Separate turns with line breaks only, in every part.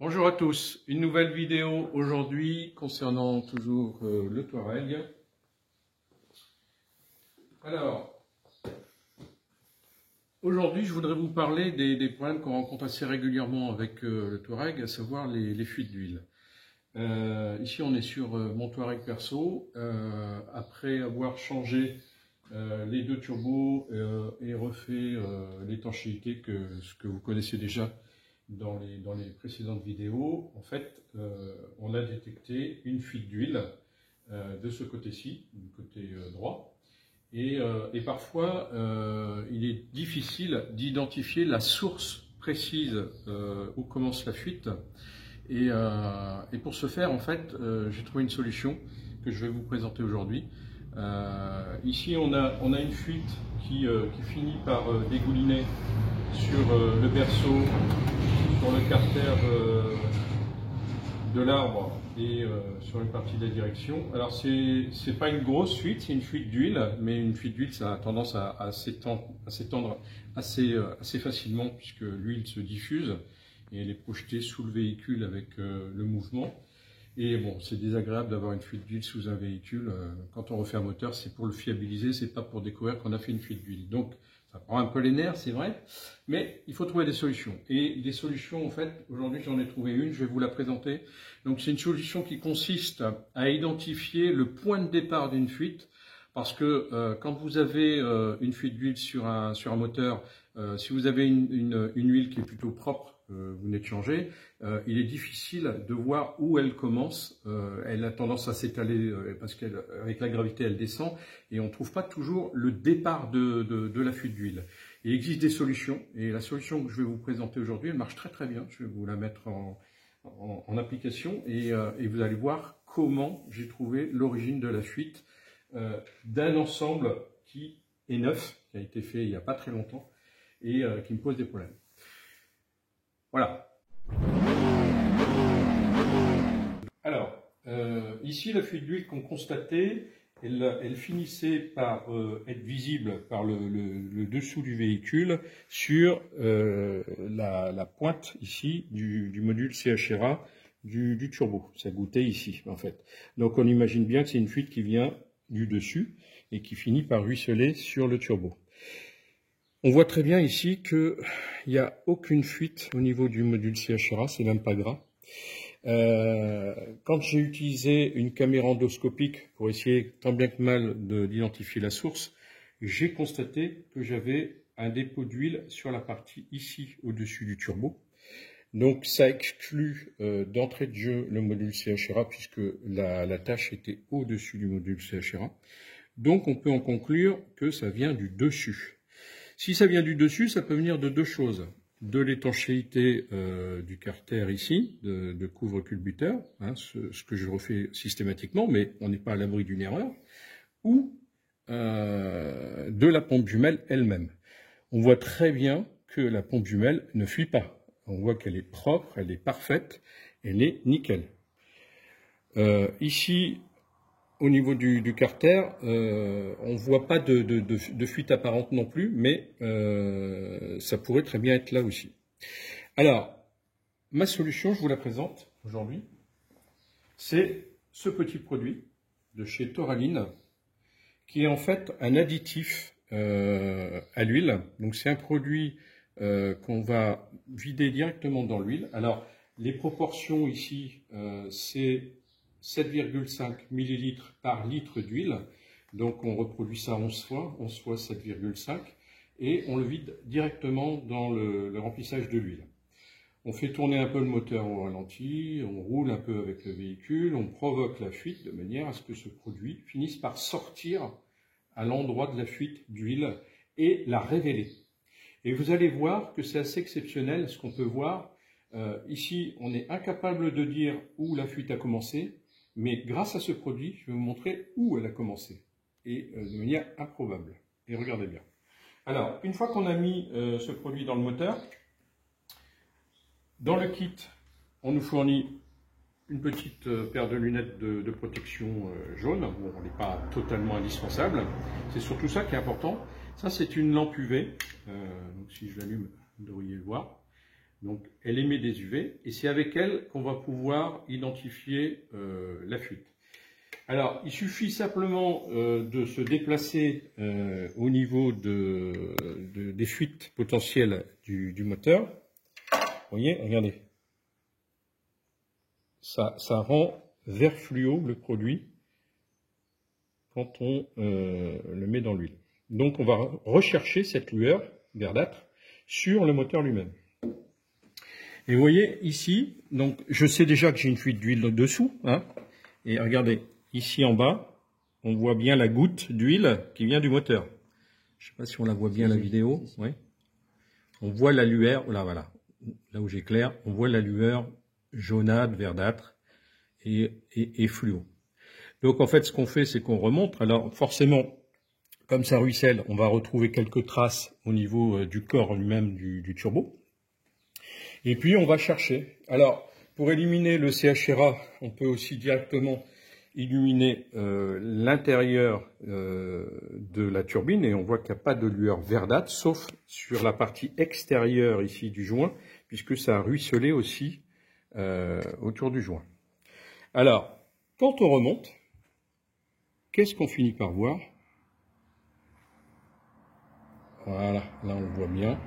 Bonjour à tous, une nouvelle vidéo aujourd'hui concernant toujours le Touareg. Alors, aujourd'hui je voudrais vous parler des problèmes qu'on rencontre assez régulièrement avec le Touareg, à savoir les fuites d'huile. Ici on est sur mon Touareg perso, après avoir changé les deux turbos et refait l'étanchéité, ce que vous connaissez déjà dans les précédentes vidéos. En fait, on a détecté une fuite d'huile de ce côté-ci, du côté droit. Et parfois, il est difficile d'identifier la source précise où commence la fuite. Et pour ce faire, en fait, j'ai trouvé une solution que je vais vous présenter aujourd'hui. Ici, on a une fuite qui finit par dégouliner sur le berceau, sur le carter de l'arbre et sur une partie de la direction. Alors c'est pas une grosse fuite, c'est une fuite d'huile, mais une fuite d'huile ça a tendance à s'étendre assez facilement puisque l'huile se diffuse et elle est projetée sous le véhicule avec le mouvement. Et bon, c'est désagréable d'avoir une fuite d'huile sous un véhicule. Quand on refait un moteur, c'est pour le fiabiliser, c'est pas pour découvrir qu'on a fait une fuite d'huile. Donc ça prend un peu les nerfs, c'est vrai, mais il faut trouver des solutions. Et des solutions, en fait, aujourd'hui j'en ai trouvé une, je vais vous la présenter. Donc c'est une solution qui consiste à identifier le point de départ d'une fuite, parce que quand vous avez une fuite d'huile sur un moteur, si vous avez une huile qui est plutôt propre, vous venez de changer, il est difficile de voir où elle commence. Elle a tendance à s'étaler parce qu'avec la gravité elle descend et on ne trouve pas toujours le départ de la fuite d'huile. Il existe des solutions et la solution que je vais vous présenter aujourd'hui, elle marche très bien. Je vais vous la mettre en application et vous allez voir comment j'ai trouvé l'origine de la fuite d'un ensemble qui est neuf, qui a été fait il n'y a pas très longtemps et qui me pose des problèmes. Voilà. Alors, ici, la fuite d'huile qu'on constatait, elle finissait par être visible par le dessous du véhicule sur la pointe ici du module CHRA du turbo. Ça goûtait ici, en fait. Donc, on imagine bien que c'est une fuite qui vient du dessus et qui finit par ruisseler sur le turbo. On voit très bien ici qu'il n'y a aucune fuite au niveau du module CHRA, c'est même pas gras. Quand j'ai utilisé une caméra endoscopique pour essayer tant bien que mal d'identifier la source, j'ai constaté que j'avais un dépôt d'huile sur la partie ici au-dessus du turbo. Donc ça exclut d'entrée de jeu le module CHRA puisque la tâche était au-dessus du module CHRA. Donc on peut en conclure que ça vient du dessus. Si ça vient du dessus, ça peut venir de deux choses. De l'étanchéité du carter ici, de couvre-culbuteur, hein, ce que je refais systématiquement, mais on n'est pas à l'abri d'une erreur, ou de la pompe jumelle elle-même. On voit très bien que la pompe jumelle ne fuit pas. On voit qu'elle est propre, elle est parfaite, elle est nickel. Ici, au niveau du carter, on ne voit pas de fuite apparente non plus, mais ça pourrait très bien être là aussi. Alors, ma solution, je vous la présente aujourd'hui, c'est ce petit produit de chez Toraline, qui est en fait un additif à l'huile. Donc c'est un produit qu'on va vider directement dans l'huile. Alors, les proportions ici, c'est 7,5 ml par litre d'huile, donc on reproduit ça 11 fois 7,5, et on le vide directement dans le remplissage de l'huile. On fait tourner un peu le moteur au ralenti, on roule un peu avec le véhicule, on provoque la fuite de manière à ce que ce produit finisse par sortir à l'endroit de la fuite d'huile et la révéler. Et vous allez voir que c'est assez exceptionnel ce qu'on peut voir. Ici, on est incapable de dire où la fuite a commencé, mais grâce à ce produit, je vais vous montrer où elle a commencé, et de manière improbable. Et regardez bien. Alors, une fois qu'on a mis ce produit dans le moteur, dans le kit, on nous fournit une petite paire de lunettes de protection jaune. Bon, on n'est pas totalement indispensable. C'est surtout ça qui est important. Ça, c'est une lampe UV. Donc, si je l'allume, vous devriez le voir. Donc elle émet des UV et c'est avec elle qu'on va pouvoir identifier la fuite. Alors il suffit simplement de se déplacer au niveau des fuites potentielles du moteur. Vous voyez, regardez. Ça rend vert fluo le produit quand on le met dans l'huile. Donc on va rechercher cette lueur verdâtre sur le moteur lui-même. Et vous voyez ici, donc je sais déjà que j'ai une fuite d'huile dessous, hein, et regardez, ici en bas, on voit bien la goutte d'huile qui vient du moteur. Je ne sais pas si on la voit bien la vidéo. Ouais. On voit la lueur, là voilà, là où j'éclaire, on voit la lueur jaunâtre, verdâtre et fluo. Donc en fait ce qu'on fait c'est qu'on remonte, alors forcément comme ça ruisselle, on va retrouver quelques traces au niveau du corps lui-même du turbo. Et puis on va chercher. Alors pour éliminer le CHRA, on peut aussi directement illuminer l'intérieur de la turbine et on voit qu'il n'y a pas de lueur verdâtre, sauf sur la partie extérieure ici du joint, puisque ça a ruisselé aussi autour du joint. Alors, quand on remonte, qu'est-ce qu'on finit par voir? Voilà, là on voit bien.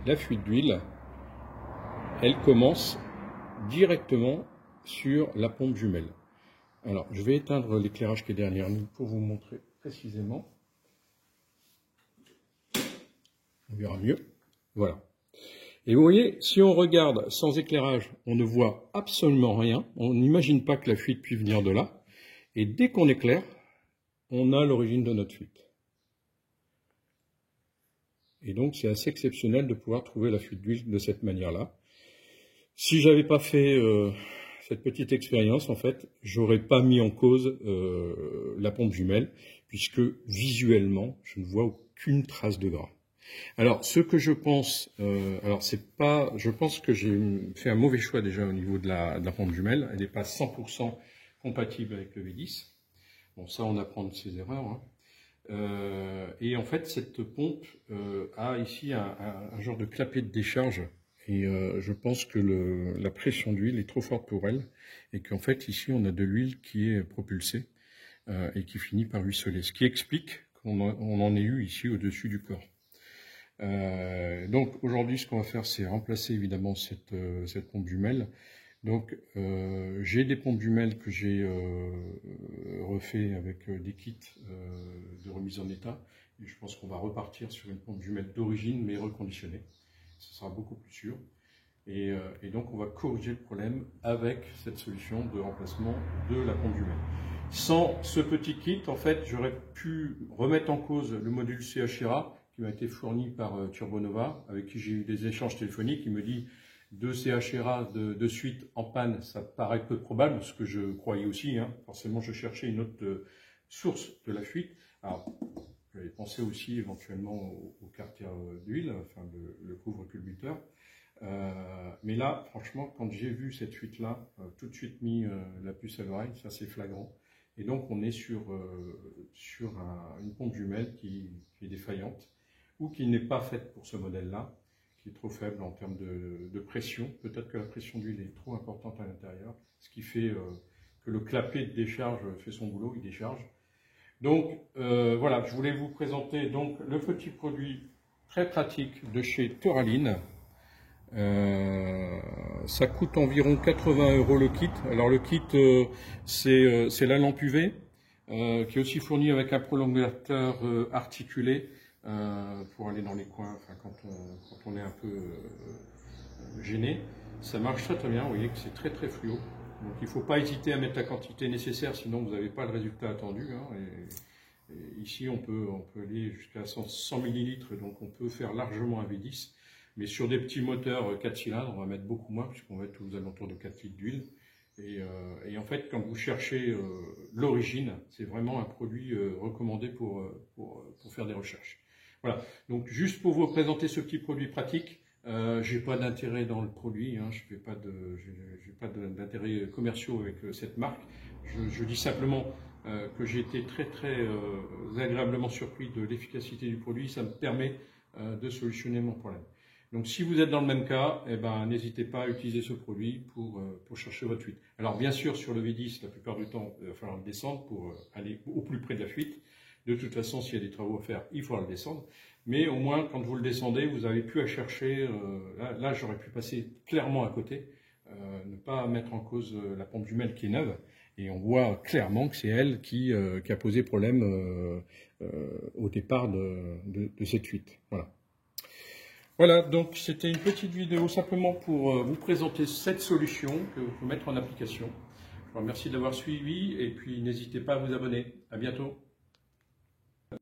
La fuite d'huile, elle commence directement sur la pompe jumelle. Alors, je vais éteindre l'éclairage qui est derrière nous pour vous montrer précisément. On verra mieux. Voilà. Et vous voyez, si on regarde sans éclairage, on ne voit absolument rien. On n'imagine pas que la fuite puisse venir de là. Et dès qu'on éclaire, on a l'origine de notre fuite. Et donc, c'est assez exceptionnel de pouvoir trouver la fuite d'huile de cette manière-là. Si j'avais pas fait cette petite expérience, en fait, j'aurais pas mis en cause la pompe jumelle, puisque visuellement, je ne vois aucune trace de gras. Alors, ce que je pense, je pense que j'ai fait un mauvais choix déjà au niveau de la pompe jumelle. Elle n'est pas 100% compatible avec le V10. Bon, ça, on apprend de ses erreurs, hein. Et en fait, cette pompe a ici un genre de clapet de décharge. Et je pense que la pression d'huile est trop forte pour elle. Et qu'en fait, ici, on a de l'huile qui est propulsée et qui finit par ruisseler. Ce qui explique qu'on en ait eu ici au-dessus du corps. Donc aujourd'hui, ce qu'on va faire, c'est remplacer évidemment cette pompe jumelle. Donc j'ai des pompes jumelles que j'ai refait avec des kits de remise en état. Et je pense qu'on va repartir sur une pompe jumelle d'origine mais reconditionnée. Ce sera beaucoup plus sûr. Et donc on va corriger le problème avec cette solution de remplacement de la pompe jumelle. Sans ce petit kit, en fait, j'aurais pu remettre en cause le module CHRA qui m'a été fourni par Turbonova, avec qui j'ai eu des échanges téléphoniques. Il me dit 2 CHRA de suite en panne, ça paraît peu probable, ce que je croyais aussi, hein. Forcément, je cherchais une autre source de la fuite. Alors, j'avais pensé aussi éventuellement au carter d'huile, enfin le couvre-culbuteur. Mais là, franchement, quand j'ai vu cette fuite-là, tout de suite mis la puce à l'oreille, ça c'est flagrant. Et donc, on est sur une pompe jumelle qui est défaillante ou qui n'est pas faite pour ce modèle-là, qui est trop faible en termes de pression. Peut-être que la pression d'huile est trop importante à l'intérieur, ce qui fait que le clapet de décharge fait son boulot, il décharge. Donc voilà, je voulais vous présenter donc le petit produit très pratique de chez Toraline. Ça coûte environ 80 € le kit. Alors le kit, c'est la lampe UV qui est aussi fournie avec un prolongateur articulé pour aller dans les coins, enfin, quand on est un peu gêné. Ça marche très bien, vous voyez que c'est très fluo. Donc il ne faut pas hésiter à mettre la quantité nécessaire, sinon vous n'avez pas le résultat attendu, hein. Et ici on peut aller jusqu'à 100 ml, donc on peut faire largement un V10. Mais sur des petits moteurs 4 cylindres, on va mettre beaucoup moins, puisqu'on va être aux alentours de 4 litres d'huile. Et en fait, quand vous cherchez l'origine, c'est vraiment un produit recommandé pour faire des recherches. Voilà, donc juste pour vous présenter ce petit produit pratique, je n'ai pas d'intérêt dans le produit, hein, je n'ai pas d'intérêt commerciaux avec cette marque. Je dis simplement que j'ai été très agréablement surpris de l'efficacité du produit, ça me permet de solutionner mon problème. Donc si vous êtes dans le même cas, eh ben, n'hésitez pas à utiliser ce produit pour chercher votre fuite. Alors bien sûr, sur le V10, la plupart du temps, il va falloir le descendre pour aller au plus près de la fuite. De toute façon, s'il y a des travaux à faire, il faudra le descendre. Mais au moins, quand vous le descendez, vous n'avez plus à chercher. Là j'aurais pu passer clairement à côté, ne pas mettre en cause la pompe jumelle qui est neuve. Et on voit clairement que c'est elle qui a posé problème au départ de cette fuite. Voilà. Voilà, donc c'était une petite vidéo simplement pour vous présenter cette solution que vous pouvez mettre en application. Je vous remercie de l'avoir suivi et puis n'hésitez pas à vous abonner. À bientôt.